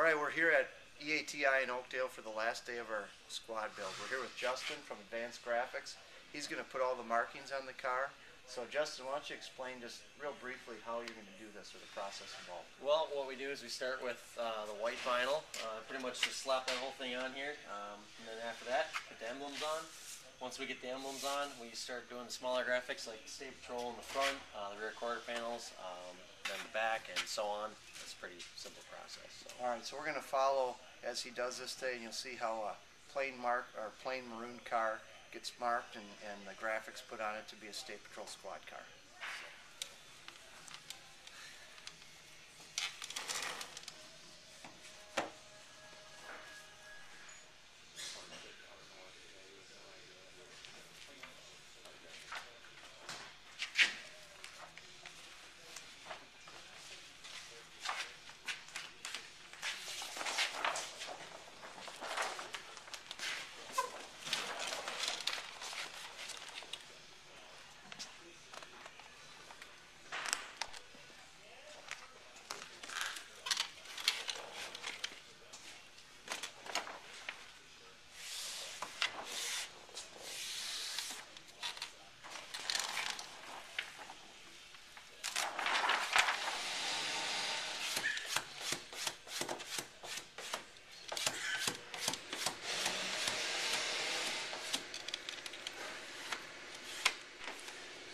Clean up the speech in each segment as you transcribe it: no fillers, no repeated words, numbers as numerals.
Alright, we're here at EATI in Oakdale for the last day of our squad build. We're here with Justin from Advanced Graphics. He's going to put all the markings on the car. So Justin, why don't you explain just real briefly how you're going to do this or the process involved? Well, what we do is we start with the white vinyl. Pretty much just slap that whole thing on here. And then after that, put the emblems on. Once we get the emblems on, we start doing the smaller graphics like the State Patrol in the front, the rear quarter panels, then the back, and so on. It's a pretty simple process. So. Alright, so we're going to follow as he does this day, and you'll see how a plain maroon car gets marked and the graphics put on it to be a State Patrol squad car.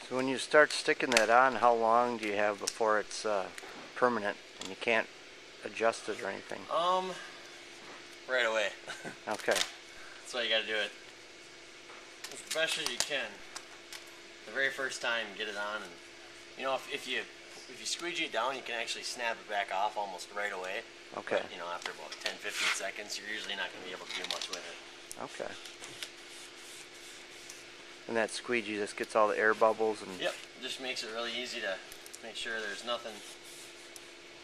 So when you start sticking that on, how long do you have before it's permanent and you can't adjust it or anything? Right away. Okay. That's why you got to do it as best as you can. The very first time, get it on, and you know if you squeegee it down, you can actually snap it back off almost right away. Okay. But, you know, after about 10-15 seconds, you're usually not going to be able to do much with it. Okay. And that squeegee just gets all the air bubbles and... Yep, just makes it really easy to make sure there's nothing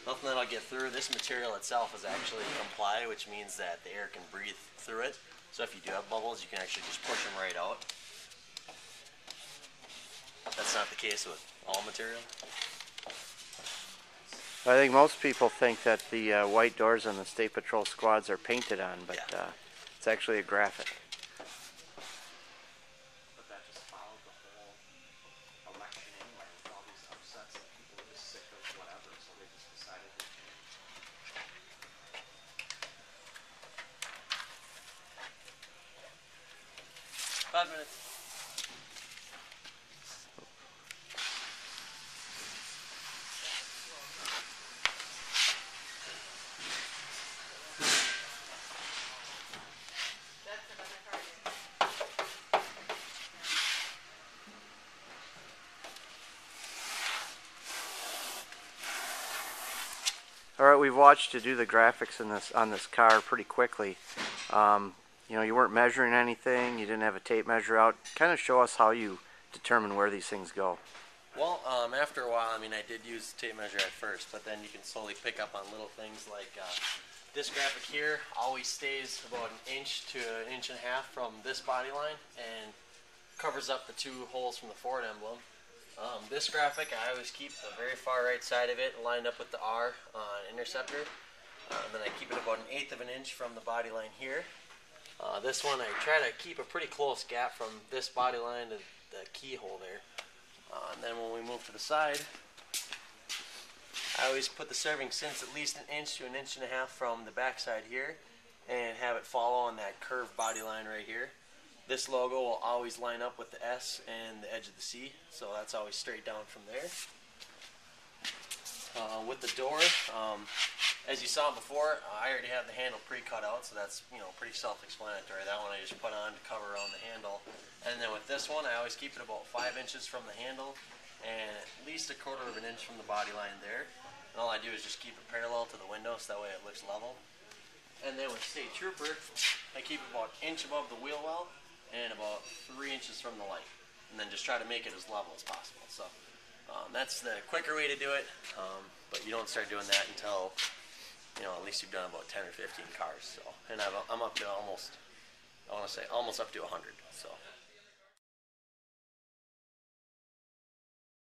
that'll get through. This material itself is actually comply, which means that the air can breathe through it. So if you do have bubbles, you can actually just push them right out. That's not the case with all material. I think most people think that the white doors on the State Patrol squads are painted on, but yeah. It's actually a graphic. Minutes. All right, we've watched you do the graphics on this car pretty quickly. You know, you weren't measuring anything, you didn't have a tape measure out. Kind of show us how you determine where these things go. Well, after a while, I mean, I did use the tape measure at first, but then you can slowly pick up on little things like this graphic here always stays about 1 inch to 1.5 inches from this body line and covers up the 2 holes from the Ford emblem. This graphic, I always keep the very far right side of it lined up with the R interceptor. And then I keep it about 1/8 of an inch from the body line here. This one, I try to keep a pretty close gap from this body line to the keyhole there. And then when we move to the side, I always put the serving since at least 1 inch to 1.5 inches from the back side here and have it follow on that curved body line right here. This logo will always line up with the S and the edge of the C, so that's always straight down from there. With the door, as you saw before, I already have the handle pre-cut out, so that's, you know, pretty self-explanatory. That one I just put on to cover around the handle. And then with this one, I always keep it about 5 inches from the handle and at least 1/4 of an inch from the body line there. And all I do is just keep it parallel to the window so that way it looks level. And then with State Trooper, I keep it about 1 inch above the wheel well and about 3 inches from the light. And then just try to make it as level as possible. So that's the quicker way to do it, but you don't start doing that until, you know, at least you've done about 10 or 15 cars. So, and I'm up to almost, I want to say almost up to 100. So.